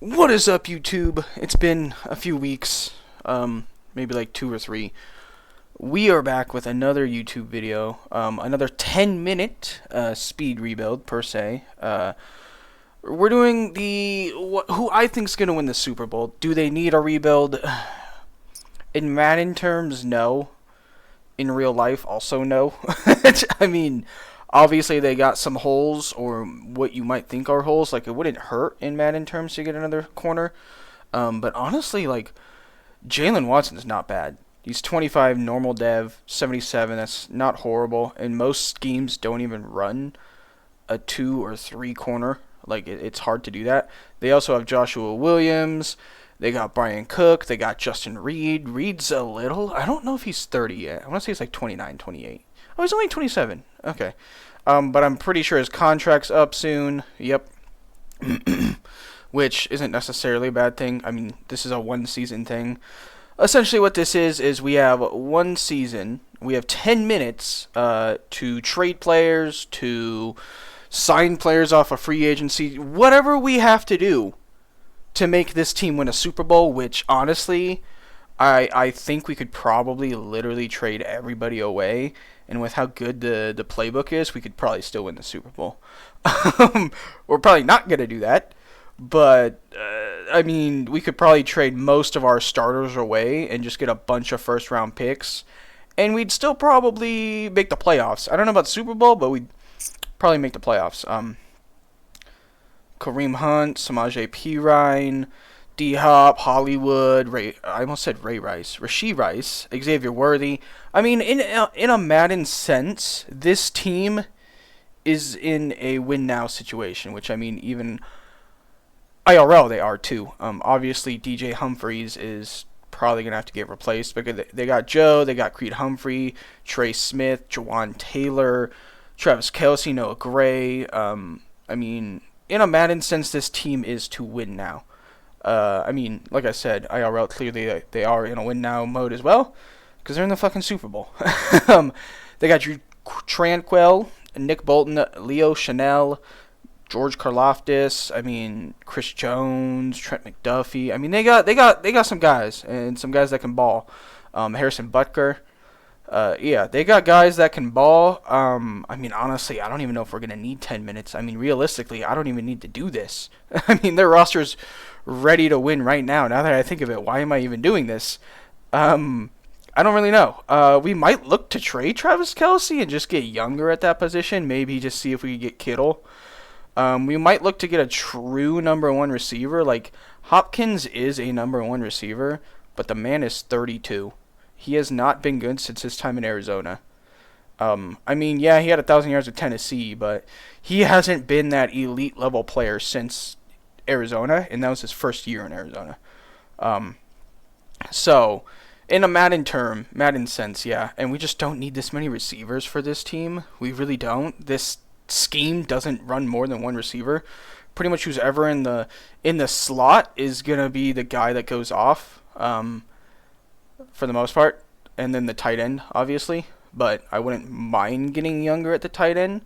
What is up, YouTube? It's been a few weeks, maybe like 2 or 3. We are back with another YouTube video, another 10-minute speed rebuild per se. We're doing who I think is gonna win the Super Bowl. Do they need a rebuild? In Madden terms, no. In real life, also no. I mean, obviously they got some holes, or what you might think are holes. Like, it wouldn't hurt in Madden terms to get another corner. But honestly, like, Jalen Watson's not bad. He's 25, normal dev, 77. That's not horrible. And most schemes don't even run a 2 or 3 corner. Like, it's hard to do that. They also have Joshua Williams. They got Brian Cook. They got Justin Reed. Reed's a little. I don't know if he's 30 yet. I want to say he's like 29, 28. Oh, he's only 27. Okay. But I'm pretty sure his contract's up soon. Yep. Which isn't necessarily a bad thing. I mean, this is a one-season thing. Essentially what this is we have one season. We have 10 minutes to trade players, to sign players off a free agency, whatever we have to do to make this team win a Super Bowl, which honestly, I think we could probably literally trade everybody away, and with how good the playbook is, we could probably still win the Super Bowl. We're probably not going to do that, but I mean, we could probably trade most of our starters away and just get a bunch of first-round picks, and we'd still probably make the playoffs. I don't know about the Super Bowl, but we'd probably make the playoffs. Kareem Hunt, Samaje Perine, D-Hop, Hollywood, I almost said Ray Rice, Rashee Rice, Xavier Worthy. I mean, in a Madden sense, this team is in a win-now situation, which, I mean, even IRL they are too. Obviously, DJ Humphries is probably going to have to get replaced because they got Joe, they got Creed Humphrey, Trey Smith, Jawan Taylor, Travis Kelce, Noah Gray. I mean, in a Madden sense, this team is to win now. I mean, like I said, IRL, clearly they are in a win-now mode as well, because they're in the fucking Super Bowl. They got Drew Tranquil, Nick Bolton, Leo Chanel, George Karlaftis, I mean, Chris Jones, Trent McDuffie. I mean, they got some guys, and some guys that can ball. Harrison Butker. Yeah, they got guys that can ball. I mean, honestly, I don't even know if we're going to need 10 minutes. I mean, realistically, I don't even need to do this. I mean, their roster's ready to win right now. Now that I think of it, why am I even doing this? I don't really know. We might look to trade Travis Kelce and just get younger at that position. Maybe just see if we can get Kittle. We might look to get a true number 1 receiver. Like, Hopkins is a number 1 receiver, but the man is 32. He has not been good since his time in Arizona. I mean, yeah, he had 1,000 yards with Tennessee, but he hasn't been that elite level player since Arizona, and that was his first year in Arizona. So, in a Madden sense, yeah, and we just don't need this many receivers for this team. We really don't. This scheme doesn't run more than 1 receiver. Pretty much who's ever in the slot is gonna be the guy that goes off. For the most part, and then the tight end, obviously, but I wouldn't mind getting younger at the tight end.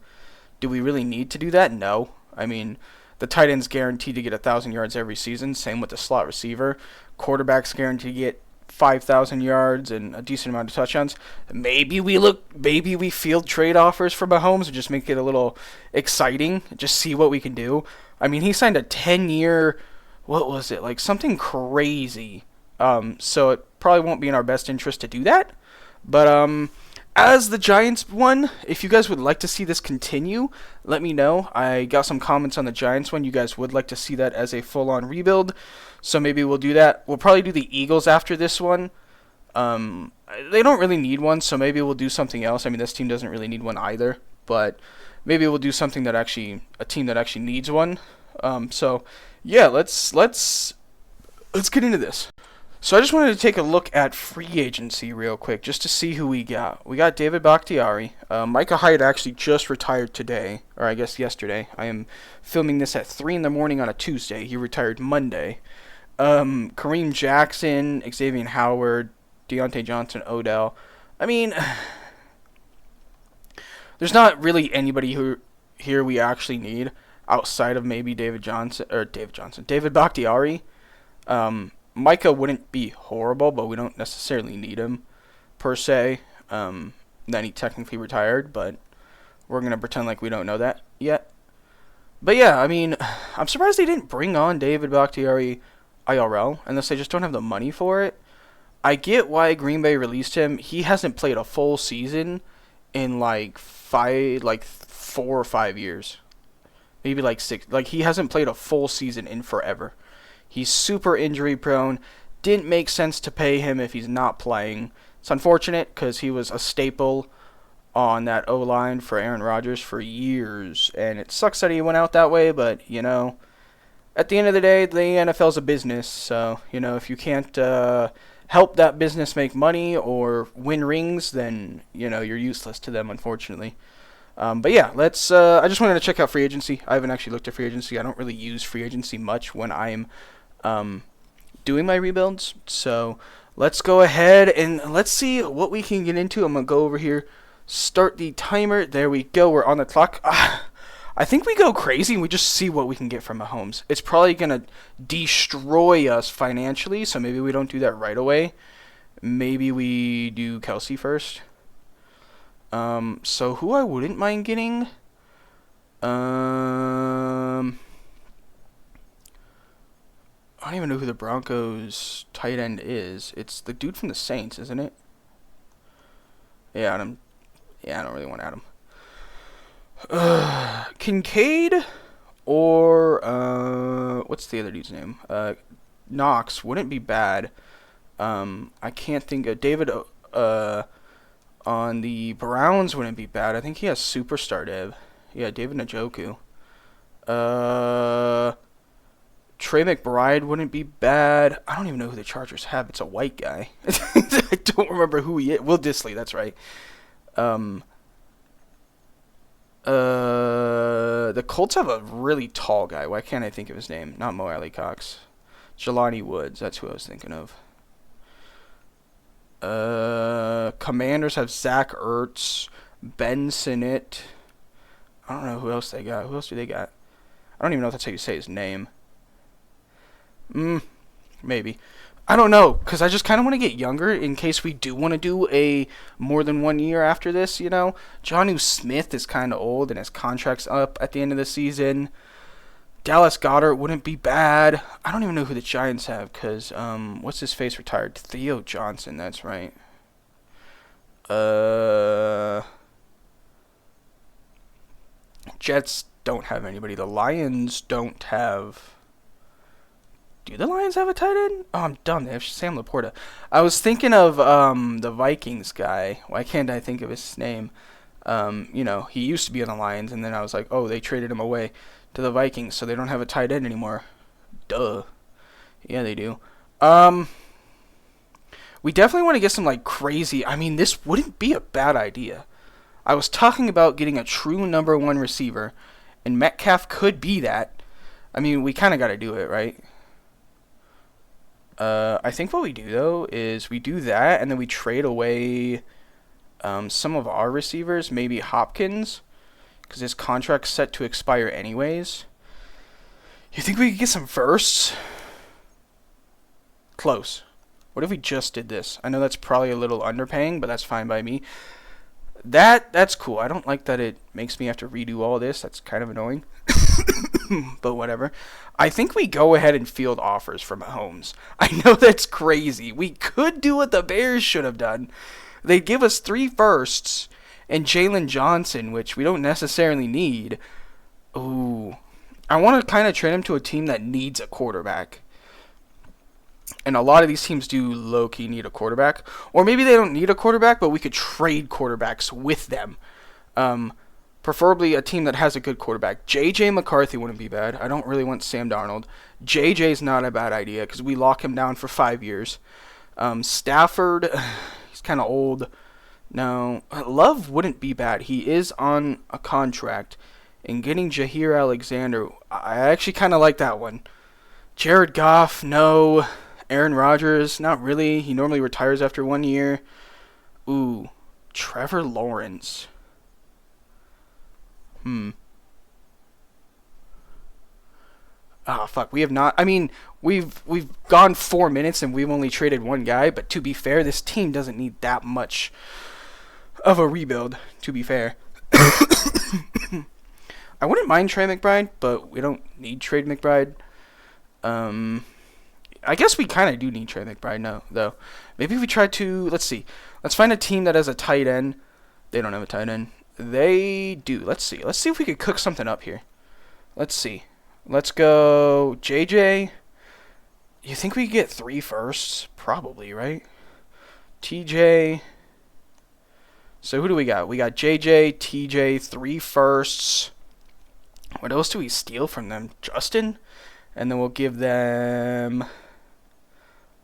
Do we really need to do that? No. I mean, the tight end's guaranteed to get 1,000 yards every season, same with the slot receiver. Quarterback's guaranteed to get 5,000 yards and a decent amount of touchdowns. Maybe we field trade offers for Mahomes and just make it a little exciting, just see what we can do. I mean, he signed a 10-year, what was it, like something crazy. So it probably won't be in our best interest to do that. But as the Giants one, if you guys would like to see this continue, let me know. I got some comments on the Giants one. You guys would like to see that as a full-on rebuild. So maybe we'll do that. We'll probably do the Eagles after this one. They don't really need one, so maybe we'll do something else. I mean, this team doesn't really need one either. But maybe we'll do something a team that actually needs one. So yeah, let's get into this. So I just wanted to take a look at free agency real quick, just to see who we got. We got David Bakhtiari. Micah Hyde actually just retired today, or I guess yesterday. I am filming this at 3 in the morning on a Tuesday. He retired Monday. Kareem Jackson, Xavier Howard, Deontay Johnson, Odell. I mean, there's not really anybody here we actually need. outside of maybe David Bakhtiari. Micah wouldn't be horrible, but we don't necessarily need him per se. Then he technically retired, but we're gonna pretend like we don't know that yet. But yeah, I mean, I'm surprised they didn't bring on David Bakhtiari IRL unless they just don't have the money for it. I get why Green Bay released him. He hasn't played a full season in like 4 or 5 years, maybe like 6. Like he hasn't played a full season in forever. He's super injury prone. Didn't make sense to pay him if he's not playing. It's unfortunate because he was a staple on that O-line for Aaron Rodgers for years, and it sucks that he went out that way, but, at the end of the day, the NFL's a business, so, if you can't help that business make money or win rings, then, you're useless to them, unfortunately. But yeah, I just wanted to check out free agency. I haven't actually looked at free agency. I don't really use free agency much when I'm doing my rebuilds, so let's go ahead and let's see what we can get into. I'm going to go over here. Start the timer. There we go. We're on the clock. I think we go crazy and we just see what we can get from Mahomes. It's probably going to destroy us financially, so maybe we don't do that right away. Maybe we do Kelsey first. So who I wouldn't mind getting? I don't even know who the Broncos tight end is. It's the dude from the Saints, isn't it? Yeah, I don't really want Adam. Kincaid or what's the other dude's name? Knox wouldn't be bad. I can't think of David. On the Browns wouldn't be bad. I think he has superstar dev. Yeah, David Njoku. Trey McBride wouldn't be bad. I don't even know who the Chargers have. It's a white guy. I don't remember who he is. Will Disley, that's right. The Colts have a really tall guy. Why can't I think of his name? Not Mo Alley Cox. Jelani Woods. That's who I was thinking of. Commanders have Zach Ertz, Ben Sinnott. I don't know who else they got. Who else do they got? I don't even know if that's how you say his name. Maybe. I don't know, because I just kind of want to get younger in case we do want to do a more than 1 year after this, Jonnu Smith is kind of old and his contract's up at the end of the season. Dallas Goedert wouldn't be bad. I don't even know who the Giants have, because, what's his face retired? Theo Johnson, that's right. Jets don't have anybody. The Lions don't have... Do the Lions have a tight end? Oh, I'm dumb. They have Sam Laporta. I was thinking of the Vikings guy. Why can't I think of his name? He used to be on the Lions, and then I was like, oh, they traded him away to the Vikings, so they don't have a tight end anymore. Duh. Yeah, they do. We definitely want to get some, crazy... I mean, this wouldn't be a bad idea. I was talking about getting a true number one receiver, and Metcalf could be that. I mean, we kind of got to do it, right? I think what we do, though, is we do that, and then we trade away some of our receivers, maybe Hopkins, because his contract's set to expire anyways. You think we could get some firsts? Close. What if we just did this? I know that's probably a little underpaying, but that's fine by me. That's cool. I don't like that it makes me have to redo all this. That's kind of annoying. But whatever. I think we go ahead and field offers for Mahomes. I know that's crazy. We could do what the Bears should have done. They'd give us 3 firsts and Jalen Johnson, which we don't necessarily need. Ooh. I want to kind of trade him to a team that needs a quarterback. And a lot of these teams do low-key need a quarterback. Or maybe they don't need a quarterback, but we could trade quarterbacks with them. Preferably a team that has a good quarterback. J.J. McCarthy wouldn't be bad. I don't really want Sam Darnold. J.J.'s not a bad idea because we lock him down for 5 years. Stafford, he's kind of old. No, Love wouldn't be bad. He is on a contract. And getting Jair Alexander, I actually kind of like that one. Jared Goff, no. Aaron Rodgers, not really. He normally retires after 1 year. Ooh, Trevor Lawrence. Ah, fuck. We have not. I mean, we've gone 4 minutes and we've only traded one guy. But to be fair, this team doesn't need that much of a rebuild. To be fair, I wouldn't mind Trey McBride, but we don't need Trade McBride. Um, I guess we kind of do need Trey McBride now, though. Maybe if we try to. Let's see. Let's find a team that has a tight end. They don't have a tight end. They do. Let's see. Let's see if we could cook something up here. Let's see. Let's go JJ. You think we get 3 firsts? Probably, right? TJ. So who do we got? We got JJ, TJ, 3 firsts. What else do we steal from them? Justin? And then we'll give them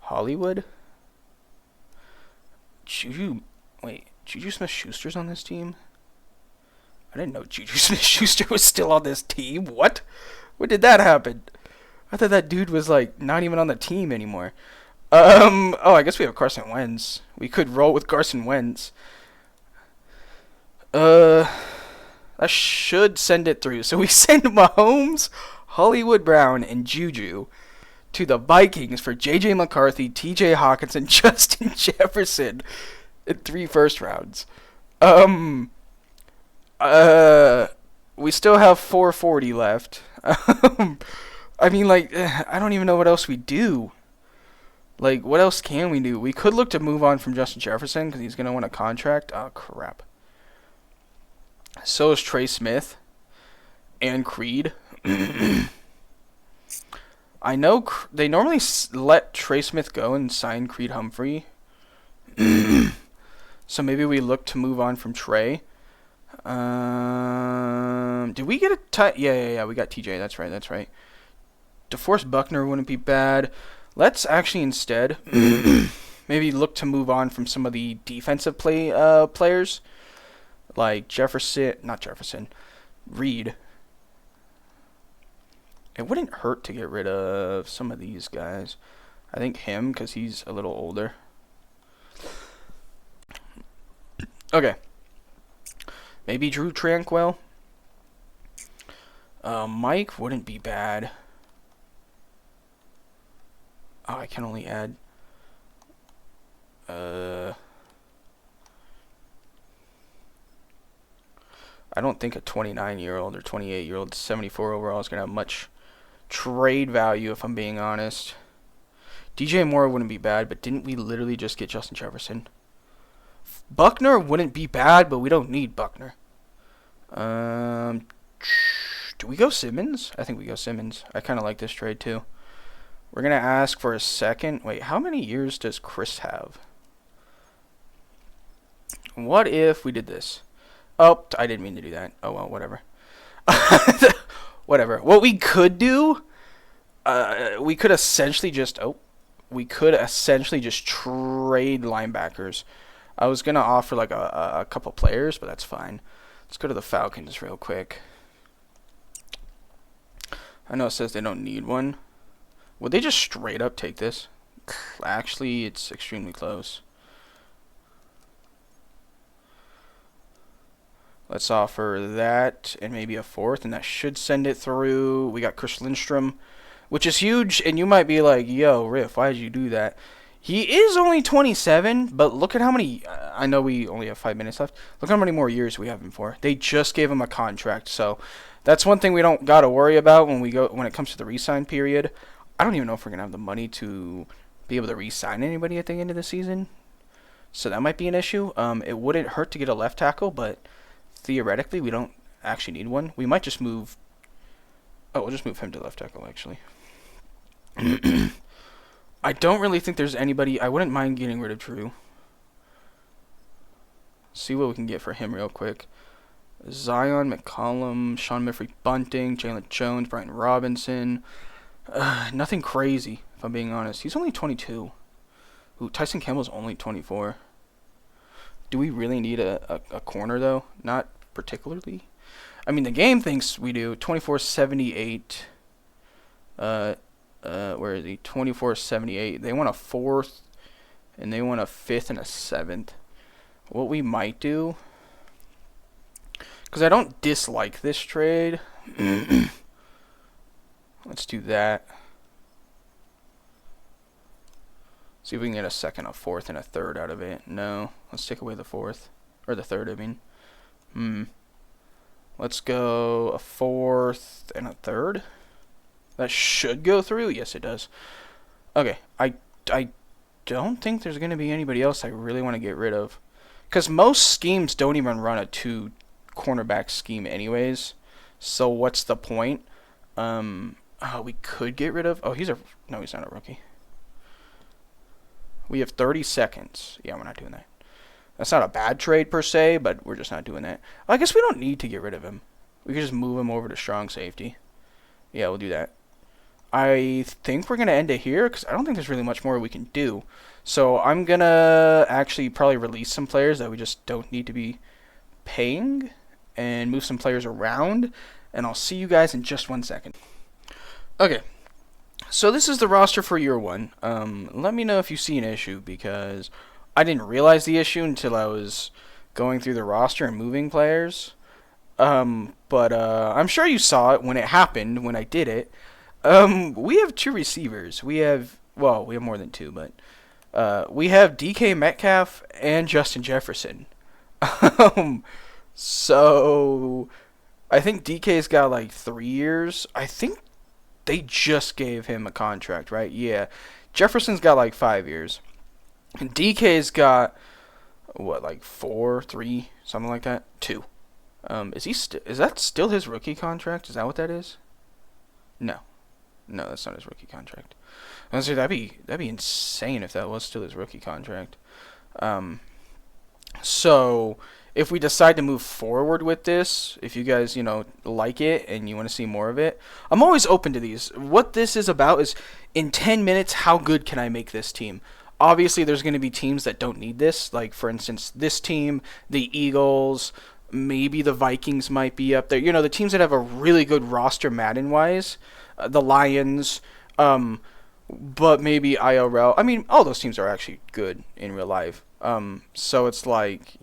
Hollywood. Juju Smith-Schuster's on this team? I didn't know Juju Smith-Schuster was still on this team. What? When did that happen? I thought that dude was, like, not even on the team anymore. Oh, I guess we have Carson Wentz. We could roll with Carson Wentz. That should send it through. So we send Mahomes, Hollywood Brown, and Juju to the Vikings for J.J. McCarthy, T.J. Hawkinson, Justin Jefferson in 3 first rounds. We still have 440 left. I mean, like, I don't even know what else we do. Like, what else can we do? We could look to move on from Justin Jefferson because he's going to want a contract. Oh, crap. So is Trey Smith and Creed. I know they normally let Trey Smith go and sign Creed Humphrey. So maybe we look to move on from Trey. Did we get a Yeah, we got TJ. That's right. DeForest Buckner wouldn't be bad. Let's actually instead maybe look to move on from some of the defensive players. Like Reed. It wouldn't hurt to get rid of some of these guys. I think him, because he's a little older. Okay. Maybe Drew Tranquil. Mike wouldn't be bad. Oh, I can only add... I don't think a 29-year-old or 28-year-old 74 overall is going to have much trade value, if I'm being honest. DJ Moore wouldn't be bad, but didn't we literally just get Justin Jefferson? Buckner wouldn't be bad, but we don't need Buckner. Do we go Simmons? I think we go Simmons. I kind of like this trade, too. We're going to ask for a second. Wait, how many years does Chris have? What if we did this? Oh, I didn't mean to do that. Oh, well, whatever. Whatever. What we could do, we could essentially just trade linebackers. I was going to offer like a couple players, but that's fine. Let's go to the Falcons real quick. I know it says they don't need one. Would they just straight up take this? Actually, it's extremely close. Let's offer that and maybe a 4th, and that should send it through. We got Chris Lindstrom, which is huge, and you might be like, yo, Riff, why did you do that? He is only 27, but look at how many... I know we only have 5 minutes left. Look how many more years we have him for. They just gave him a contract, so that's one thing we don't got to worry about when it comes to the re-sign period. I don't even know if we're going to have the money to be able to re-sign anybody at the end of the season, so that might be an issue. It wouldn't hurt to get a left tackle, but... theoretically, we don't actually need one. We might just move... Oh, we'll just move him to left tackle, actually. I don't really think there's anybody... I wouldn't mind getting rid of Drew. See what we can get for him real quick. Zion, McCollum, Sean Murphy Bunting, Jalen Jones, Brian Robinson. Nothing crazy, if I'm being honest. He's only 22. Ooh, Tyson Campbell's only 24. Do we really need a corner, though? Not particularly. I mean, the game thinks we do. 24-78. Where is he? 24-78. They want a 4th, and they want a 5th and a 7th. What we might do, because I don't dislike this trade. Let's do that. See if we can get a second, a fourth, and a third out of it. No. Let's take away the fourth. Or the third, I mean. Let's go a fourth and a third. That should go through. Yes, it does. Okay. I don't think there's going to be anybody else I really want to get rid of. Because most schemes don't even run a 2 cornerback scheme anyways. So what's the point? We could get rid of... Oh, no, he's not a rookie. We have 30 seconds. Yeah, we're not doing that. That's not a bad trade per se, but we're just not doing that. I guess we don't need to get rid of him. We could just move him over to strong safety. Yeah, we'll do that. I think we're going to end it here because I don't think there's really much more we can do. So I'm going to actually probably release some players that we just don't need to be paying and move some players around. And I'll see you guys in just 1 second. Okay. So this is the roster for year 1. Let me know if you see an issue because I didn't realize the issue until I was going through the roster and moving players. But I'm sure you saw it when it happened, when I did it. We have 2 receivers. We have more than 2, but we have DK Metcalf and Justin Jefferson. So I think DK's got like 3 years. I think they just gave him a contract, right? Yeah. Jefferson's got like 5 years. And DK's got like 4, 3, something like that? 2. Is that still his rookie contract? Is that what that is? No. No, that's not his rookie contract. Honestly, that'd be insane if that was still his rookie contract. So if we decide to move forward with this, if you guys, like it and you want to see more of it, I'm always open to these. What this is about is in 10 minutes, how good can I make this team? Obviously, there's going to be teams that don't need this. Like, for instance, this team, the Eagles, maybe the Vikings might be up there. The teams that have a really good roster Madden-wise. The Lions, but maybe IRL. I mean, all those teams are actually good in real life. So it's like,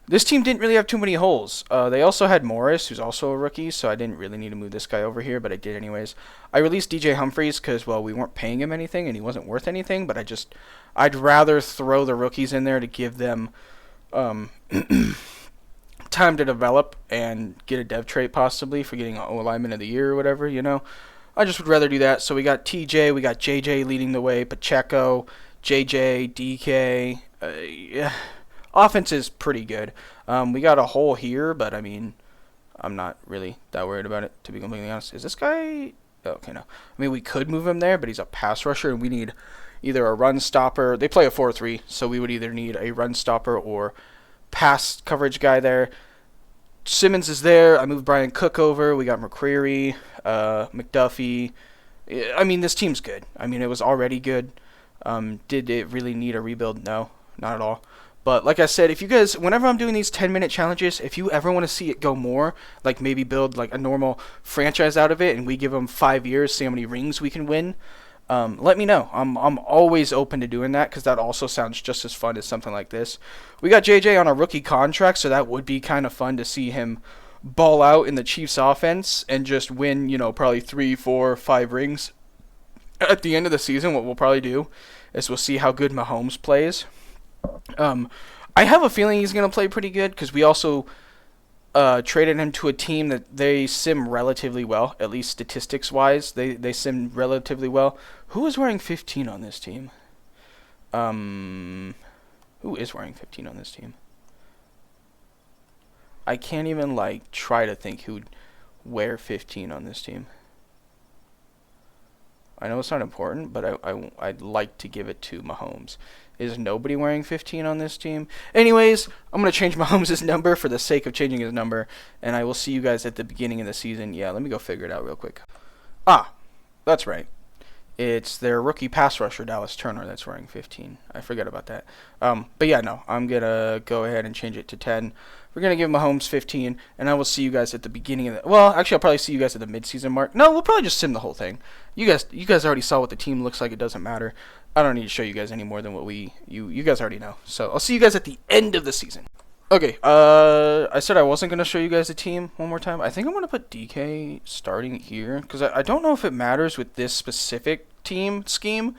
this team didn't really have too many holes. They also had Morris, who's also a rookie, so I didn't really need to move this guy over here, but I did anyways. I released DJ Humphries because, we weren't paying him anything, and he wasn't worth anything, but I'd rather throw the rookies in there to give them time to develop and get a dev trait possibly for getting an O-Lineman of the year or whatever, I just would rather do that. So we got TJ, we got JJ leading the way, Pacheco, JJ, DK. Yeah. Offense is pretty good. We got a hole here, but I mean, I'm not really that worried about it, to be completely honest. Is this guy... Oh, okay, no. I mean, we could move him there, but he's a pass rusher, and we need either a run stopper. They play a 4-3, so we would either need a run stopper or pass coverage guy there. Simmons is there. I moved Brian Cook over. We got McCreary, McDuffie. I mean, this team's good. I mean, it was already good. Did it really need a rebuild? No, not at all. But like I said, if you guys, whenever I'm doing these 10-minute challenges, if you ever want to see it go more, like maybe build like a normal franchise out of it, and we give them 5 years, see how many rings we can win, let me know. I'm always open to doing that because that also sounds just as fun as something like this. We got JJ on a rookie contract, so that would be kind of fun to see him ball out in the Chiefs offense and just win, probably 3, 4, 5 rings. At the end of the season, what we'll probably do is we'll see how good Mahomes plays. I have a feeling he's going to play pretty good because we also traded him to a team that they sim relatively well, at least statistics-wise. They sim relatively well. Who is wearing 15 on this team? Who is wearing 15 on this team? I can't even, try to think who'd wear 15 on this team. I know it's not important, but I'd like to give it to Mahomes. Is nobody wearing 15 on this team? Anyways, I'm going to change Mahomes' number for the sake of changing his number, and I will see you guys at the beginning of the season. Yeah, let me go figure it out real quick. That's right. It's their rookie pass rusher, Dallas Turner, that's wearing 15. I forget about that. But yeah, no, I'm going to go ahead and change it to 10. We're going to give Mahomes 15, and I will see you guys at the beginning of the... Well, actually, I'll probably see you guys at the midseason mark. No, we'll probably just sim the whole thing. You guys already saw what the team looks like. It doesn't matter. I don't need to show you guys any more than what you guys already know. So I'll see you guys at the end of the season. Okay, I said I wasn't gonna show you guys the team one more time. I think I'm gonna put DK starting here because I don't know if it matters with this specific team scheme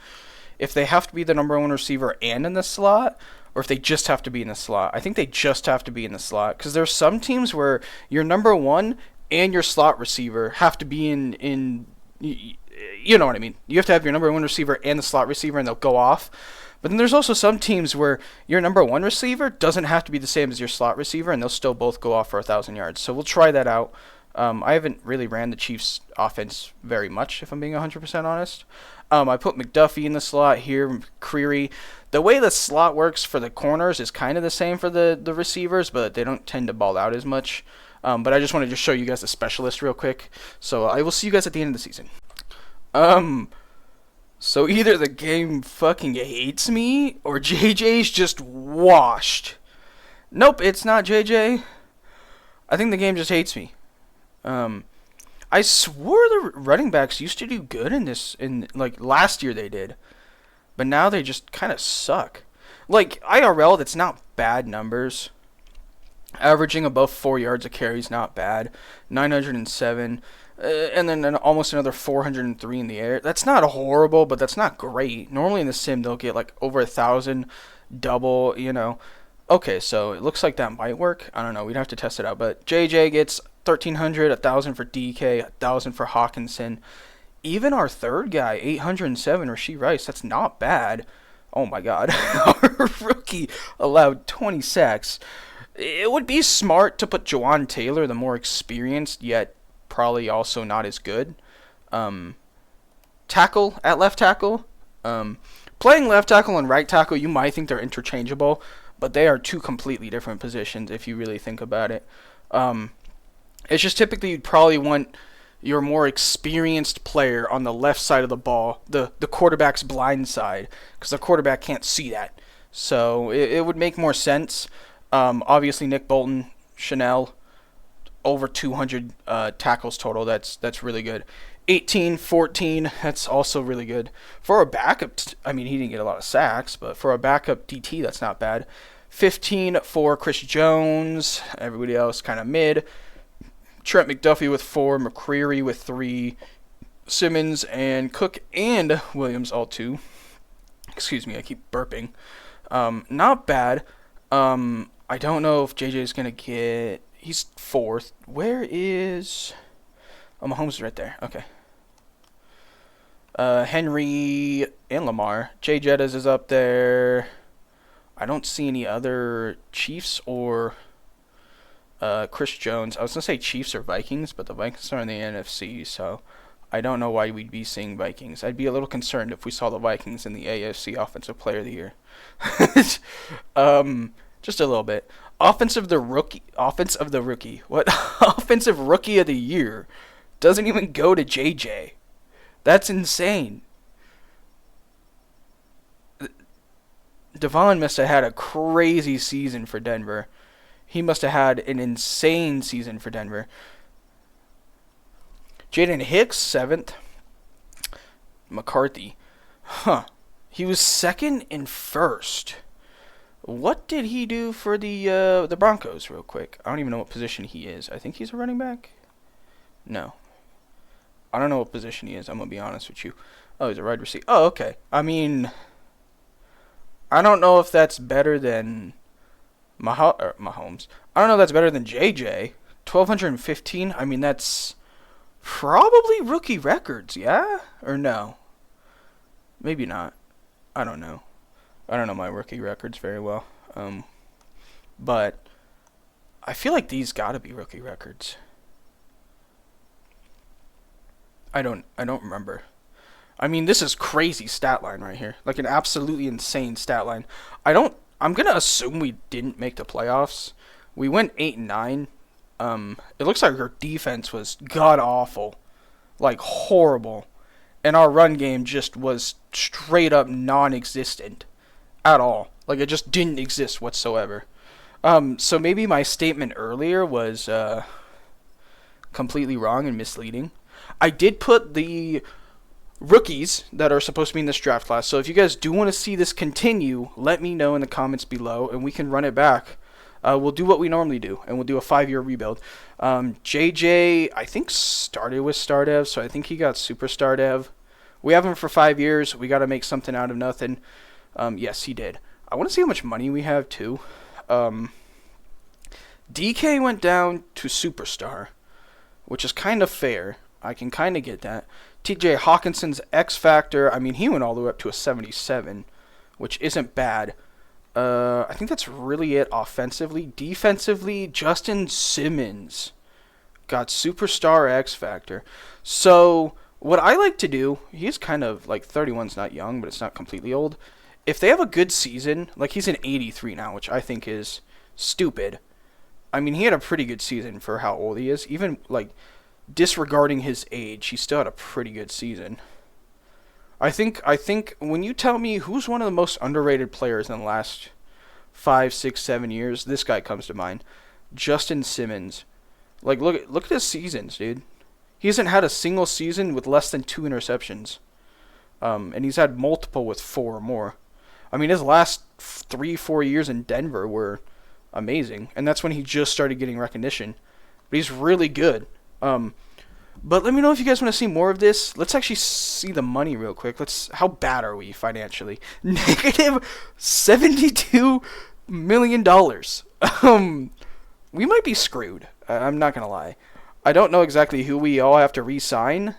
if they have to be the number one receiver and in the slot, or if they just have to be in the slot. I think they just have to be in the slot because there's some teams where your number one and your slot receiver have to be in. You know what I mean? You have to have your number one receiver and the slot receiver, and they'll go off. But then there's also some teams where your number one receiver doesn't have to be the same as your slot receiver, and they'll still both go off for 1,000 yards. So we'll try that out. I haven't really ran the Chiefs' offense very much, if I'm being 100% honest. I put McDuffie in the slot here, McCreary. The way the slot works for the corners is kind of the same for the receivers, but they don't tend to ball out as much. But I just wanted to show you guys the specialist real quick. So I will see you guys at the end of the season. So either the game fucking hates me, or JJ's just washed. Nope, it's not JJ. I think the game just hates me. I swore the running backs used to do good like last year they did. But now they just kind of suck. Like, IRL, that's not bad numbers. Averaging above 4 yards a carry is not bad. 907. And then almost another 403 in the air. That's not horrible, but that's not great. Normally in the sim, they'll get like over 1,000, double, you know. Okay, so it looks like that might work. I don't know. We'd have to test it out. But JJ gets 1,300, 1,000 for DK, 1,000 for Hawkinson. Even our third guy, 807, Rashee Rice, that's not bad. Oh my god. Our rookie allowed 20 sacks. It would be smart to put Jawan Taylor, the more experienced, yet probably also not as good. Tackle at left tackle. Playing left tackle and right tackle, you might think they're interchangeable, but they are two completely different positions if you really think about it. It's just typically you'd probably want your more experienced player on the left side of the ball, the quarterback's blind side, because the quarterback can't see that. So it would make more sense. Obviously, Nick Bolton, Chanel, over 200 tackles total. That's really good. 18, 14, that's also really good. For a backup, I mean, he didn't get a lot of sacks, but for a backup DT, that's not bad. 15 for Chris Jones. Everybody else kind of mid. Trent McDuffie with 4, McCreary with 3, Simmons and Cook and Williams all 2. Excuse me, I keep burping. Not bad. I don't know if JJ is going to get... He's 4th. Where is... Oh, Mahomes is right there. Okay. Henry and Lamar. Jay Jettas is up there. I don't see any other Chiefs or Chris Jones. I was going to say Chiefs or Vikings, but the Vikings are in the NFC, so I don't know why we'd be seeing Vikings. I'd be a little concerned if we saw the Vikings in the AFC Offensive Player of the Year. Just a little bit. Offense of the rookie. What? Offensive Rookie of the Year doesn't even go to JJ. That's insane. Devon must have had a crazy season for Denver. He must have had an insane season for Denver. Jaden Hicks, 7th. McCarthy. Huh. He was 2nd and 1st. What did he do for the Broncos, real quick? I don't even know what position he is. I think he's a running back? No. I don't know what position he is, I'm going to be honest with you. Oh, he's a wide receiver. Oh, okay. I mean, I don't know if that's better than Mahomes. I don't know if that's better than JJ. 1,215? I mean, that's probably rookie records, yeah? Or no? Maybe not. I don't know. I don't know my rookie records very well. But I feel like these gotta be rookie records. I don't remember. I mean, this is crazy stat line right here. Like an absolutely insane stat line. I'm gonna assume we didn't make the playoffs. We went 8-9. It looks like our defense was god awful. Like horrible. And our run game just was straight up non-existent. At all. Like it just didn't exist whatsoever. So maybe my statement earlier was completely wrong and misleading. I did put the rookies that are supposed to be in this draft class. So if you guys do want to see this continue, let me know in the comments below and we can run it back. We'll do what we normally do, and we'll do a 5-year rebuild. JJ, I think, started with Stardev, so I think he got Super Stardev. We have him for 5 years. We got to make something out of nothing. Yes, he did. I want to see how much money we have, too. DK went down to Superstar, which is kind of fair. I can kind of get that. TJ Hawkinson's X Factor, I mean, he went all the way up to a 77, which isn't bad. I think that's really it offensively. Defensively, Justin Simmons got Superstar X Factor. So, what I like to do, he's kind of, like, 31's not young, but it's not completely old. If they have a good season, like he's an 83 now, which I think is stupid. I mean, he had a pretty good season for how old he is. Even, like, disregarding his age, he still had a pretty good season. I think when you tell me who's one of the most underrated players in the last 5, 6, 7 years, this guy comes to mind. Justin Simmons. Like, look at his seasons, dude. He hasn't had a single season with less than 2 interceptions. And he's had multiple with 4 or more. I mean, his last 3, 4 years in Denver were amazing. And that's when he just started getting recognition. But he's really good. But let me know if you guys want to see more of this. Let's actually see the money real quick. How bad are we financially? Negative $72 million. We might be screwed. I'm not going to lie. I don't know exactly who we all have to re-sign.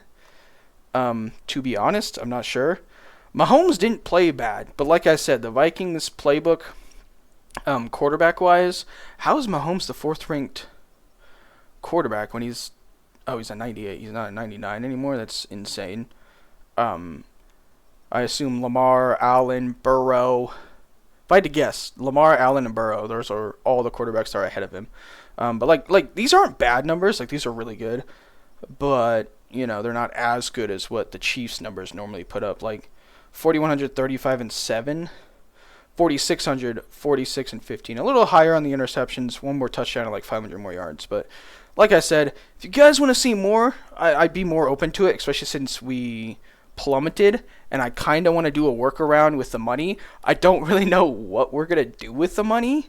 To be honest, I'm not sure. Mahomes didn't play bad. But like I said, the Vikings playbook, quarterback-wise, how is Mahomes the 4th-ranked quarterback when he's a 98. He's not a 99 anymore. That's insane. I assume Lamar, Allen, Burrow. If I had to guess, Lamar, Allen, and Burrow, those are all the quarterbacks that are ahead of him. But like these aren't bad numbers. Like, these are really good. But, you know, they're not as good as what the Chiefs numbers normally put up. Like 4,100, 35, and 7. 4,600, 46, and 15. A little higher on the interceptions. One more touchdown and like 500 more yards. But like I said, if you guys want to see more, I'd be more open to it, especially since we plummeted, and I kind of want to do a workaround with the money. I don't really know what we're going to do with the money.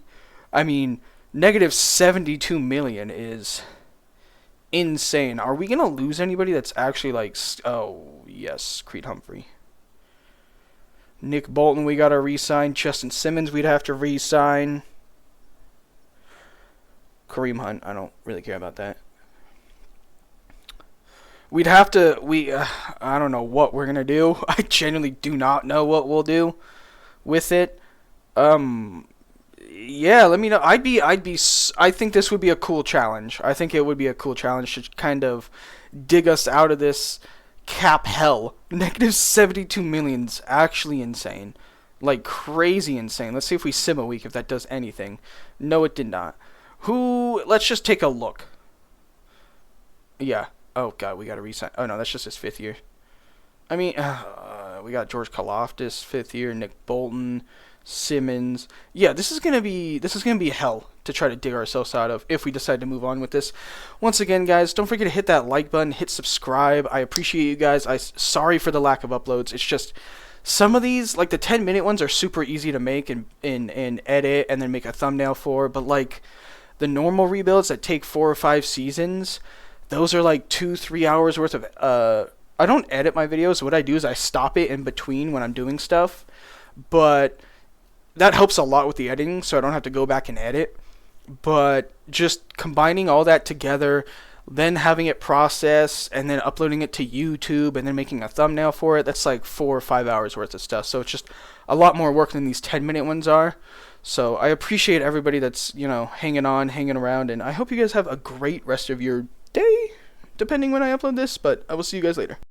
I mean, negative 72 million is insane. Are we going to lose anybody that's actually like... Oh, yes, Creed Humphrey. Nick Bolton, we got to re-sign. Justin Simmons, we'd have to re-sign. Kareem Hunt, I don't really care about that. We'd have to, I don't know what we're going to do. I genuinely do not know what we'll do with it. Yeah, let me know. I think this would be a cool challenge. I think it would be a cool challenge to kind of dig us out of this cap hell. Negative 72 million's actually insane. Like, crazy insane. Let's see if we sim a week, if that does anything. No, it did not. Let's just take a look. Yeah. Oh, God, we got to resign. Oh, no, that's just his 5th year. I mean, we got George Karlaftis, 5th year, Nick Bolton, Simmons. Yeah, this is gonna be hell to try to dig ourselves out of if we decide to move on with this. Once again, guys, don't forget to hit that like button, hit subscribe. I appreciate you guys. Sorry for the lack of uploads. It's just some of these, like the 10-minute ones, are super easy to make and edit and then make a thumbnail for. But like the normal rebuilds that take 4 or 5 seasons, those are like 2-3 hours worth of. I don't edit my videos. What I do is I stop it in between when I'm doing stuff, but that helps a lot with the editing, so I don't have to go back and edit. But just combining all that together, then having it processed, and then uploading it to YouTube, and then making a thumbnail for it, that's like 4 or 5 hours worth of stuff. So it's just a lot more work than these 10-minute ones are. So I appreciate everybody that's, hanging on, hanging around, and I hope you guys have a great rest of your day, depending when I upload this, but I will see you guys later.